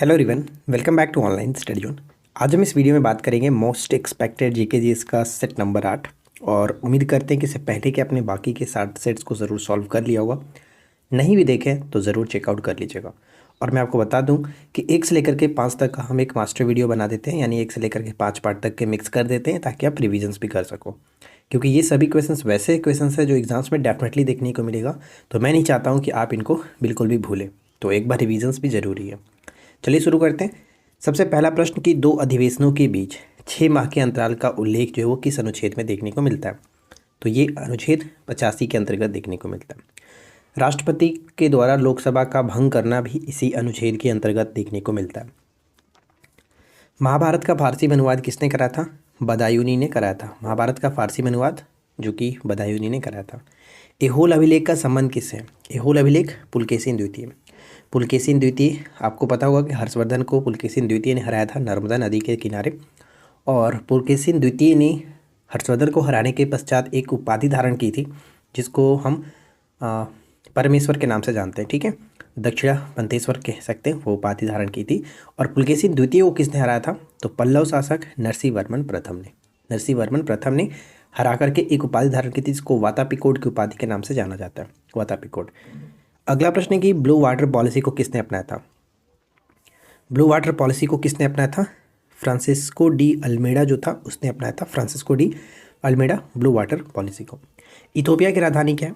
Hello everyone, welcome back to online study zone. आज हम इस वीडियो में बात करेंगे मोस्ट एक्सपेक्टेड जीके जीएस का सेट नंबर 8। और उम्मीद करते हैं कि इससे पहले कि आपने बाकी के 7 सेट्स को ज़रूर सॉल्व कर लिया होगा। नहीं भी देखें तो ज़रूर चेकआउट कर लीजिएगा। और मैं आपको बता दूं कि 1 से लेकर के 5 तक का हम एक मास्टर वीडियो बना देते हैं, यानी 1 से लेकर के 5 पार्ट तक के मिक्स कर देते हैं ताकि आप रिविजन्स भी कर सको। क्योंकि ये सभी क्वेश्चंस वैसे क्वेश्चंस हैं जो एग्जाम्स में डेफिनेटली देखने को मिलेगा, तो मैं नहीं चाहता हूँ कि आप इनको बिल्कुल भी भूलें। तो एक बार रिविजन्स भी ज़रूरी है। चलिए शुरू करते हैं। सबसे पहला प्रश्न कि 2 अधिवेशनों के बीच 6 माह के अंतराल का उल्लेख जो है वो किस अनुच्छेद में देखने को मिलता है? तो ये अनुच्छेद 85 के अंतर्गत देखने को मिलता है। राष्ट्रपति के द्वारा लोकसभा का भंग करना भी इसी अनुच्छेद के अंतर्गत देखने को मिलता है। महाभारत का फारसी में अनुवाद किसने करा था? बदायूनी ने कराया था। महाभारत का फारसी में अनुवाद जो कि बदायूनी ने कराया था। एहोल अभिलेख का संबंध किससे है? एहोल अभिलेख पुलकेशिन द्वितीय। पुलकेशिन द्वितीय आपको पता होगा कि हर्षवर्धन को पुलकेशिन द्वितीय ने हराया था नर्मदा नदी के किनारे। और पुलकेशिन द्वितीय ने हर्षवर्धन को हराने के पश्चात एक उपाधि धारण की थी जिसको हम परमेश्वर के नाम से जानते हैं। ठीक है, दक्षिणा पंथेश्वर कह सकते हैं, वो उपाधि धारण की थी। और पुलकेशिन द्वितीय को किसने हराया था? तो पल्लव शासक नरसिंह वर्मन प्रथम ने। नरसिंह वर्मन प्रथम ने हरा करके एक उपाधि धारण की थी जिसको वातापिकोड की उपाधि के नाम से जाना जाता है, वातापिकोड। अगला प्रश्न है कि ब्लू वाटर पॉलिसी को किसने अपनाया था? ब्लू वाटर पॉलिसी को किसने अपनाया था? फ्रांसिस्को डी अल्मेडा जो था उसने अपनाया था। Francisco de Almeida blue water policy को। इथोपिया की राजधानी क्या है?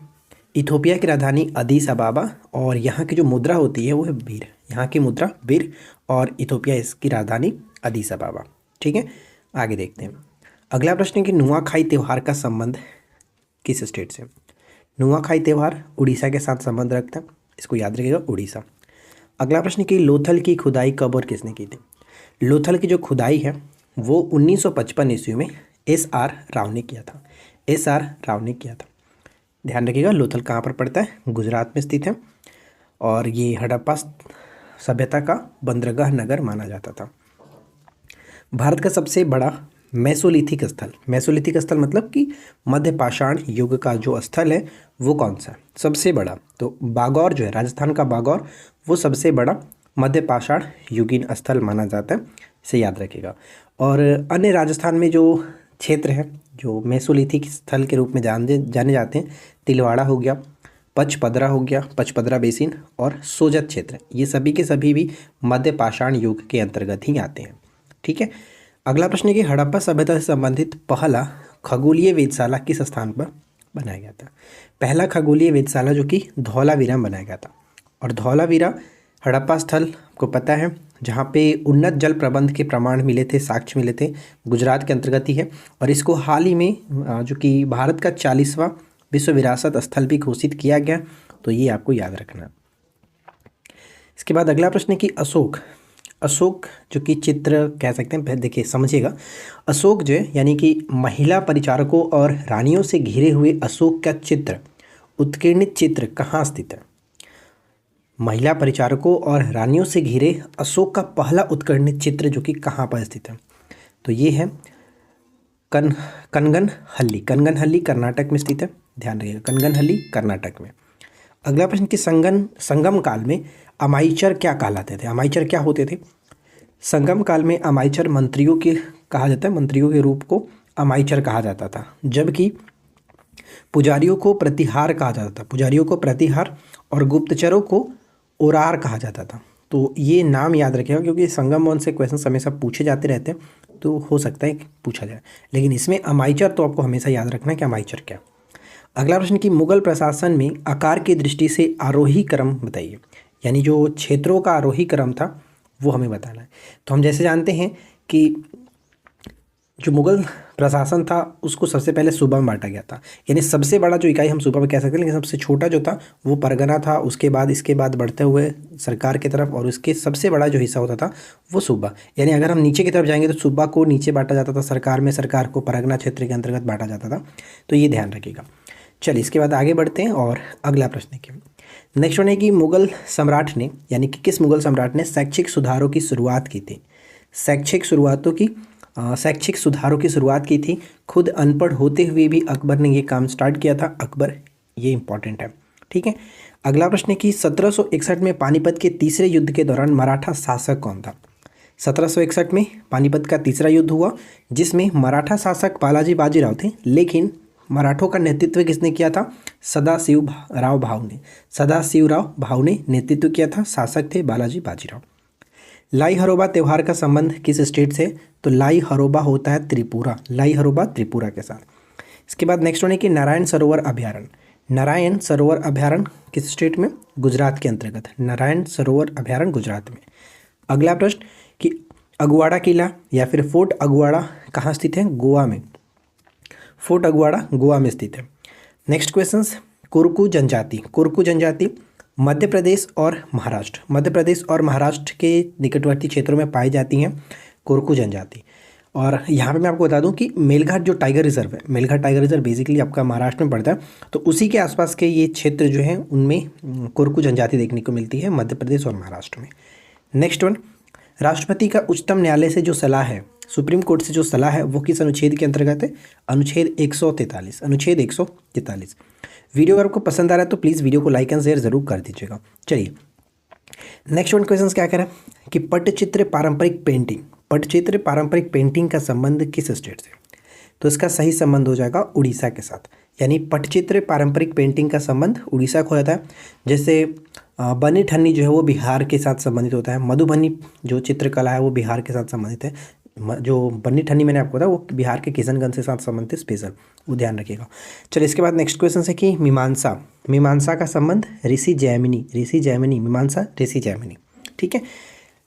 इथोपिया की राजधानी अदीस अबाबा, और यहाँ की जो मुद्रा होती है वो है बीर। यहाँ की मुद्रा बीर और इथोपिया इसकी राजधानी अदीस अबाबा। ठीक है, आगे देखते हैं। अगला प्रश्न है कि नुआखाई त्यौहार का संबंध किस स्टेट से? नुआखाई त्यौहार उड़ीसा के साथ संबंध रखता है, इसको याद रखिएगा, उड़ीसा। अगला प्रश्न कि लोथल की खुदाई कब और किसने की थी? लोथल की जो खुदाई है वो 1955 ईस्वी में एस.आर. राव ने किया था। एस.आर. राव ने किया था। ध्यान रखिएगा, लोथल कहाँ पर पड़ता है? गुजरात में स्थित है। और ये हड़प्पा सभ्यता का बंदरगाह नगर माना जाता था। भारत का सबसे बड़ा मेसोलिथिक स्थल, मेसोलिथिक स्थल मतलब कि मध्य पाषाण युग का जो स्थल है वो कौन सा है सबसे बड़ा? तो बागौर जो है, राजस्थान का बागौर, वो सबसे बड़ा मध्य पाषाण युगीन स्थल माना जाता है, इसे याद रखिएगा। और अन्य राजस्थान में जो क्षेत्र है जो मेसोलिथिक स्थल के रूप में जाने जाते हैं, तिलवाड़ा हो गया, पचपदरा हो गया, पचपदरा बेसिन, और सोजत क्षेत्र, ये सभी के सभी भी मध्य पाषाण युग के अंतर्गत ही आते हैं। ठीक है, अगला प्रश्न है कि हड़प्पा सभ्यता से संबंधित पहला खगोलीय वेधशाला किस स्थान पर बनाया गया था? पहला खगोलीय वेधशाला जो कि धौलावीरा में बनाया गया था। और धौलावीरा हड़प्पा स्थल आपको पता है जहाँ पे उन्नत जल प्रबंध के प्रमाण मिले थे, साक्ष्य मिले थे, गुजरात के अंतर्गत ही है। और इसको हाल ही में जो कि भारत का 40वां विश्व विरासत स्थल भी घोषित किया गया, तो ये आपको याद रखना। इसके बाद अगला प्रश्न है कि अशोक जो कि चित्र कह सकते हैं, देखिए समझिएगा, अशोक जो है यानी कि महिला परिचारकों और रानियों से घिरे हुए अशोक का चित्र, उत्कीर्णित चित्र कहाँ स्थित है? महिला परिचारकों और रानियों से घिरे अशोक का पहला उत्कीर्णित चित्र जो कि कहाँ पर स्थित है? तो ये है कनगनहल्ली। कनगनहल्ली कर्नाटक में स्थित है, ध्यान रखिएगा, कनगनहल्ली कर्नाटक में। अगला प्रश्न कि संगम काल में अमाइचर क्या कहलाते थे? अमाइचर क्या होते थे? संगम काल में अमाइचर मंत्रियों के कहा जाता है, मंत्रियों के रूप को अमाइचर कहा जाता था, जबकि पुजारियों को प्रतिहार कहा जाता था। पुजारियों को प्रतिहार और गुप्तचरों को ओरार कहा जाता था। तो ये नाम याद रखिएगा क्योंकि संगम वन से क्वेश्चन हमेशा पूछे जाते रहते हैं, तो हो सकता है कि पूछा जाए, लेकिन इसमें अमाइचर तो आपको हमेशा याद रखना है कि अमाइचर क्या। अगला प्रश्न कि मुगल प्रशासन में आकार की दृष्टि से आरोही क्रम बताइए, यानी जो क्षेत्रों का आरोही क्रम था वो हमें बताना है। तो हम जैसे जानते हैं कि जो मुगल प्रशासन था उसको सबसे पहले सूबा में बांटा गया था, यानी सबसे बड़ा जो इकाई हम सूबा में कह सकते हैं, लेकिन सबसे छोटा जो था वो परगना था, उसके बाद इसके बाद बढ़ते हुए सरकार की तरफ, और उसके सबसे बड़ा जो हिस्सा होता था वो सूबा। यानी अगर हम नीचे की तरफ जाएंगे तो सूबा को नीचे बांटा जाता था सरकार में, सरकार को परगना क्षेत्र के अंतर्गत बांटा जाता था, तो ये ध्यान रखिएगा। चलिए इसके बाद आगे बढ़ते हैं और अगला प्रश्न है नेक्स्ट वन है कि मुगल सम्राट ने, यानी कि किस मुगल सम्राट ने शैक्षिक सुधारों की शुरुआत की थी? शैक्षिक सुधारों की शुरुआत की थी। खुद अनपढ़ होते हुए भी अकबर ने ये काम स्टार्ट किया था। अकबर, ये इंपॉर्टेंट है, ठीक है। अगला प्रश्न है कि 1761 में पानीपत के तीसरे युद्ध के दौरान मराठा शासक कौन था? 1761 में पानीपत का तीसरा युद्ध हुआ जिसमें मराठा शासक बालाजी बाजीराव थे, लेकिन मराठों का नेतृत्व किसने किया था? सदाशिवराव भाऊ ने। सदाशिवराव भाऊ ने नेतृत्व किया था, शासक थे बालाजी बाजीराव। लाई हरोबा त्यौहार का संबंध किस स्टेट से? तो लाई हरोबा होता है त्रिपुरा। लाई हरोबा त्रिपुरा के साथ। इसके बाद नेक्स्ट वन है कि नारायण सरोवर अभ्यारण्य। नारायण सरोवर अभ्यारण्य किस स्टेट में? गुजरात के अंतर्गत। नारायण सरोवर अभ्यारण्य गुजरात में। अगला प्रश्न कि अगवाड़ा किला या फिर फोर्ट अगवाड़ा कहाँ स्थित है? गोवा में। फोर्ट अगवाड़ा गोवा में स्थित है। नेक्स्ट क्वेश्चंस, कोरकू जनजाति। कोरकू जनजाति मध्य प्रदेश और महाराष्ट्र, मध्य प्रदेश और महाराष्ट्र के निकटवर्ती क्षेत्रों में पाई जाती हैं कोरकू जनजाति। और यहाँ पे मैं आपको बता दूं कि मेलघाट जो टाइगर रिजर्व है, मेलघाट टाइगर रिजर्व बेसिकली आपका महाराष्ट्र में पड़ता है, तो उसी के आसपास के ये क्षेत्र जो हैं उनमें कोरकू जनजाति देखने को मिलती है मध्य प्रदेश और महाराष्ट्र में। नेक्स्ट वन, राष्ट्रपति का उच्चतम न्यायालय से जो सलाह है, सुप्रीम कोर्ट से जो सलाह है, वो किस अनुच्छेद के अंतर्गत है? अनुच्छेद 143। अनुच्छेद 143। वीडियो अगर आपको पसंद आ रहा है तो प्लीज़ वीडियो को लाइक एंड शेयर जरूर कर दीजिएगा। चलिए नेक्स्ट वन क्वेश्चन क्या कह रहा है कि पट्टचित्र पारंपरिक पेंटिंग, पट्टचित्र पारंपरिक पेंटिंग का संबंध किस स्टेट से? तो इसका सही संबंध हो जाएगा उड़ीसा के साथ। यानी पट्टचित्र पारंपरिक पेंटिंग का संबंध उड़ीसा को होता है। जैसे बनी ठन्नी जो है वो बिहार के साथ संबंधित होता है। मधुबनी जो चित्रकला है वो बिहार के साथ संबंधित है। जो बन्नी ठन्नी मैंने आपको बताया वो बिहार के किशनगंज के साथ संबंधित स्पेशल, वो ध्यान रखिएगा। चलिए इसके बाद नेक्स्ट क्वेश्चन है कि मीमांसा, मीमांसा का संबंध ऋषि जैमिनी, ऋषि जैमिनी, मीमांसा ऋषि जैमिनी। ठीक है।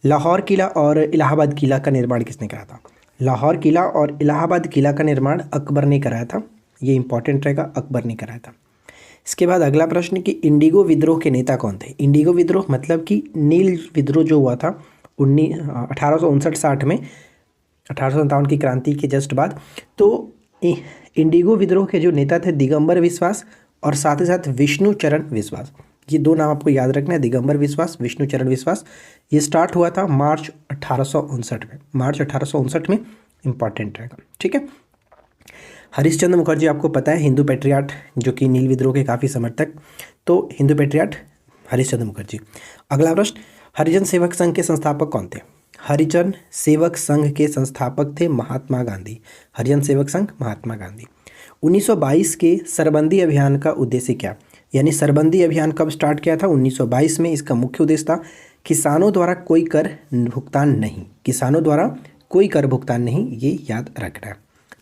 लाहौर किला और इलाहाबाद किला का निर्माण किसने कराया था? लाहौर किला और इलाहाबाद किला का निर्माण अकबर ने कराया था। ये इंपॉर्टेंट रहेगा, अकबर ने कराया था। इसके बाद अगला प्रश्न कि इंडिगो विद्रोह के नेता कौन थे? इंडिगो विद्रोह मतलब कि नील विद्रोह जो हुआ था 1859-60 में, 1857 की क्रांति के जस्ट बाद। तो इंडिगो विद्रोह के जो नेता थे दिगंबर विश्वास और साथ ही साथ विष्णुचरण विश्वास। ये दो नाम आपको याद रखना है, दिगंबर विश्वास, विष्णुचरण विश्वास। ये स्टार्ट हुआ था मार्च 1859 में, मार्च 1859 में, इंपॉर्टेंट रहेगा। ठीक है। हरिश्चंद्र मुखर्जी आपको पता है हिंदू पेट्रियाट, जो कि नील विद्रोह के काफ़ी समर्थक, तो हिंदू पेट्रियाट हरिश्चंद्र मुखर्जी। अगला प्रश्न, हरिजन सेवक संघ के संस्थापक कौन थे? हरिजन सेवक संघ के संस्थापक थे महात्मा गांधी। हरिजन सेवक संघ महात्मा गांधी। 1922 के सरबंदी अभियान का उद्देश्य क्या? यानी सरबंदी अभियान कब स्टार्ट किया था? 1922 में। इसका मुख्य उद्देश्य था किसानों द्वारा कोई कर भुगतान नहीं, किसानों द्वारा कोई कर भुगतान नहीं, ये याद रखना है।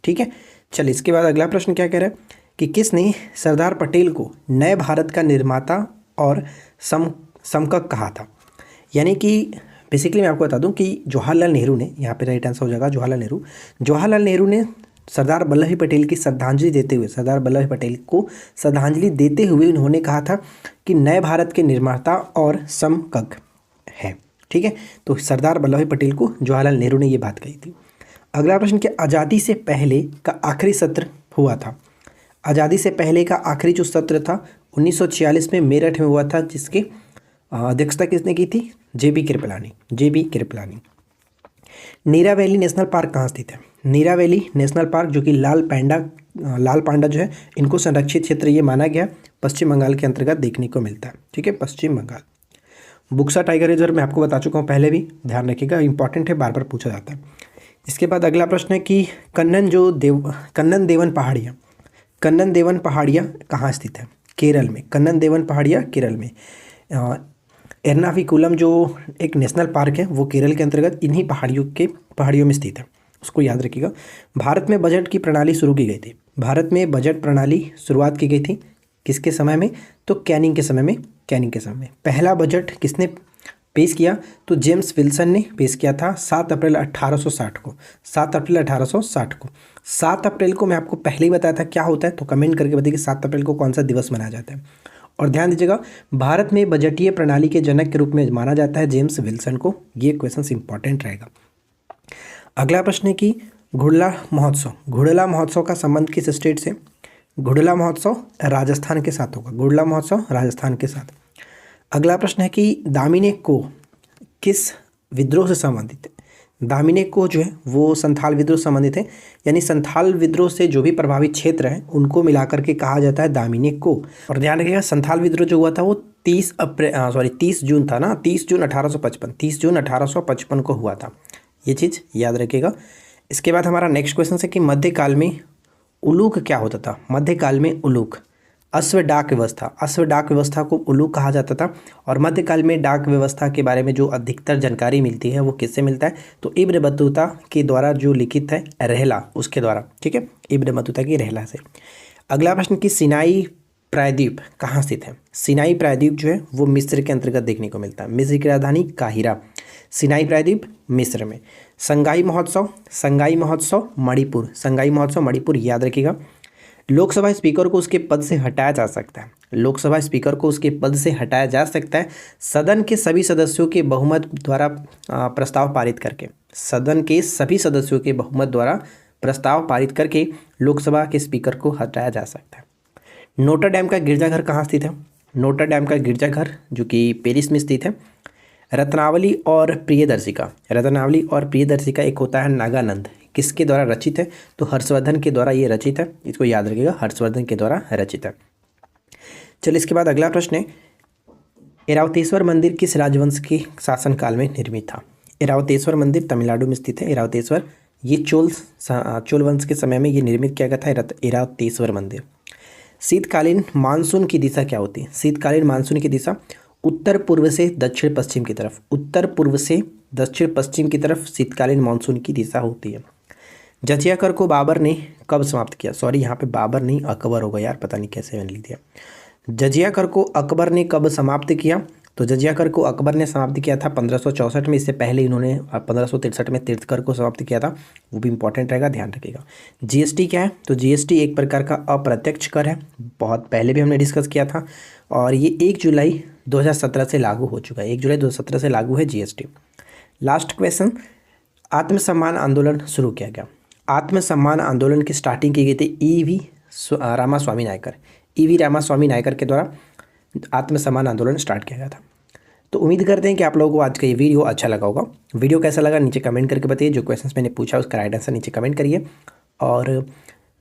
ठीक है। चलिए इसके बाद अगला प्रश्न क्या कह रहा है कि किसने सरदार पटेल को नए भारत का निर्माता और समकक्ष कहा था? यानी कि बेसिकली मैं आपको बता दूं कि जवाहरलाल नेहरू ने, यहाँ पे राइट आंसर हो जाएगा जवाहरलाल नेहरू ने सरदार वल्लभ भाई पटेल की श्रद्धांजलि देते हुए, सरदार वल्लभ भाई पटेल को श्रद्धांजलि देते हुए उन्होंने कहा था कि नए भारत के निर्माता और समकक्ष है। ठीक है। तो सरदार वल्लभ भाई पटेल को जवाहरलाल नेहरू ने ये बात कही थी। अगला प्रश्न कि आज़ादी से पहले का आखिरी सत्र हुआ था? आज़ादी से पहले का आखिरी जो सत्र था 1946 में मेरठ में हुआ था, जिसकी अध्यक्षता किसने की थी? जेबी कृपलानी, जेबी कृपलानी। नीरा वैली नेशनल पार्क कहाँ स्थित है? नीरा वैली नेशनल पार्क, जो कि लाल पांडा जो है इनको संरक्षित क्षेत्र ये माना गया, पश्चिम बंगाल के अंतर्गत देखने को मिलता है। ठीक है, पश्चिम बंगाल। बुक्सा टाइगर रिजर्व मैं आपको बता चुका हूँ पहले भी, ध्यान रखिएगा, इंपॉर्टेंट है, बार बार पूछा जाता है। इसके बाद अगला प्रश्न है कि कन्नन देवन पहाड़ियाँ, कन्नन देवन पहाड़ियाँ कहाँ स्थित है? केरल में। कन्नन देवन पहाड़ियाँ केरल में। एर्नाकुलम जो एक नेशनल पार्क है वो केरल के अंतर्गत इन्हीं पहाड़ियों में स्थित है, उसको याद रखिएगा। भारत में बजट की प्रणाली शुरू की गई थी। भारत में बजट प्रणाली शुरुआत की गई थी किसके समय में? तो कैनिंग के समय में, कैनिंग के समय में। पहला बजट किसने पेश किया? तो जेम्स विल्सन ने पेश किया था 7 अप्रैल 1860 को, 7 अप्रैल 1860 को। 7 अप्रैल को मैं आपको पहले ही बताया था क्या होता है, तो कमेंट करके बताइए कि 7 अप्रैल को कौन सा दिवस मनाया जाता है। और ध्यान दीजिएगा, भारत में बजटीय प्रणाली के जनक के रूप में माना जाता है जेम्स विल्सन को। ये क्वेश्चन इंपॉर्टेंट रहेगा। अगला प्रश्न है कि घुड़ला महोत्सव, घुड़ला महोत्सव का संबंध किस स्टेट से? घुड़ला महोत्सव राजस्थान के साथ होगा, घुड़ला महोत्सव राजस्थान के साथ। अगला प्रश्न है कि दामिनी को किस विद्रोह से संबंधित है? दामिनी को जो है वो संथाल विद्रोह से संबंधित है, यानी संथाल विद्रोह से जो भी प्रभावित क्षेत्र हैं उनको मिलाकर के कहा जाता है दामिनी को। और ध्यान रखिएगा, संथाल विद्रोह जो हुआ था वो 30 जून था ना, 30 जून 1855, 30 जून 1855 को हुआ था। ये चीज़ याद रखिएगा। इसके बाद हमारा नेक्स्ट क्वेश्चन है कि मध्यकाल में उलूक क्या होता था। मध्यकाल में उलूक अश्व डाक व्यवस्था, अश्व डाक व्यवस्था को उलूक कहा जाता था। और मध्यकाल में डाक व्यवस्था के बारे में जो अधिकतर जानकारी मिलती है वो किससे मिलता है, तो इब्न बतूता के द्वारा जो लिखित है रहला, उसके द्वारा। ठीक है, इब्न बतूता की रहला से। अगला प्रश्न कि सिनाई प्रायद्वीप कहाँ स्थित है। सिनाई प्रायद्वीप जो है वो मिस्र के अंतर्गत देखने को मिलता है। मिस्र की राजधानी काहिरा। सिनाई प्रायद्वीप मिस्र में। संगाई महोत्सव, संगाई महोत्सव मणिपुर, संगाई महोत्सव मणिपुर, याद रखिएगा। लोकसभा स्पीकर को उसके पद से हटाया जा सकता है। लोकसभा स्पीकर को उसके पद से हटाया जा सकता है सदन के सभी सदस्यों के बहुमत द्वारा प्रस्ताव पारित करके। सदन के सभी सदस्यों के बहुमत द्वारा प्रस्ताव पारित करके लोकसभा के स्पीकर को हटाया जा सकता है। नोटर डैम का गिरजाघर कहाँ स्थित है। नोटर डैम का गिरजाघर जो कि पेरिस में स्थित है। रत्नावली और प्रियदर्शिका, रत्नावली और प्रियदर्शिका एक होता है नागानंद, किसके द्वारा रचित है, तो हर्षवर्धन के द्वारा ये रचित है। इसको याद रखिएगा, हर्षवर्धन के द्वारा रचित है। चलिए इसके बाद अगला प्रश्न है, ऐरावतेश्वर मंदिर किस राजवंश के शासनकाल में निर्मित था। ऐरावतेश्वर मंदिर तमिलनाडु में स्थित है। ऐरावतेश्वर ये चोल वंश के समय में ये निर्मित किया गया था, ऐरावतेश्वर मंदिर। शीतकालीन मानसून की दिशा क्या होती है। शीतकालीन मानसून की दिशा उत्तर पूर्व से दक्षिण पश्चिम की तरफ, उत्तर पूर्व से दक्षिण पश्चिम की तरफ शीतकालीन मानसून की दिशा होती है। जजिया कर को बाबर ने कब समाप्त किया। सॉरी, यहाँ पे बाबर नहीं अकबर होगा यार, पता नहीं कैसे मैंने लिख दिया। जजिया कर को अकबर ने कब समाप्त किया, तो जजिया कर को अकबर ने समाप्त किया था 1564 में। इससे पहले इन्होंने 1563 में तीर्थकर को समाप्त किया था, वो भी इंपॉर्टेंट रहेगा, ध्यान रखिएगा। जीएसटी क्या है, तो जीएसटी एक प्रकार का अप्रत्यक्ष कर है, बहुत पहले भी हमने डिस्कस किया था, और ये 1 जुलाई 2017 से लागू हो चुका है। 1 जुलाई 2017 से लागू है जीएसटी। लास्ट क्वेश्चन, आत्मसम्मान आंदोलन शुरू किया गया। आत्मसम्मान आंदोलन की स्टार्टिंग की गई थी ईवी रामास्वामी नायकर, ईवी रामास्वामी नायकर के द्वारा आत्मसम्मान आंदोलन स्टार्ट किया गया था। तो उम्मीद करते हैं कि आप लोगों को आज का ये वीडियो अच्छा लगा होगा। वीडियो कैसा लगा नीचे कमेंट करके बताइए। जो क्वेश्चंस मैंने पूछा उसका राइट आंसर नीचे कमेंट करिए। और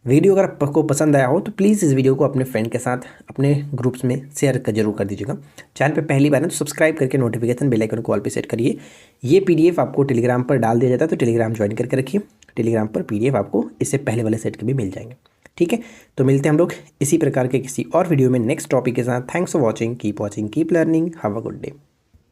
वीडियो अगर आपको पसंद आया हो तो प्लीज़ इस वीडियो को अपने फ्रेंड के साथ अपने ग्रुप्स में शेयर जरूर कर दीजिएगा। चैनल पे पहली बार है तो सब्सक्राइब करके नोटिफिकेशन बेल आइकन को ऑल पे सेट करिए। ये पीडीएफ आपको टेलीग्राम पर डाल दिया जाता है, तो टेलीग्राम ज्वाइन करके रखिए। टेलीग्राम पर पीडीएफ आपको इससे पहले वाले सेट के भी मिल जाएंगे। ठीक है, तो मिलते हैं हम लोग इसी प्रकार के किसी और वीडियो में नेक्स्ट टॉपिक के साथ। Thanks for watching, keep learning, have a good day.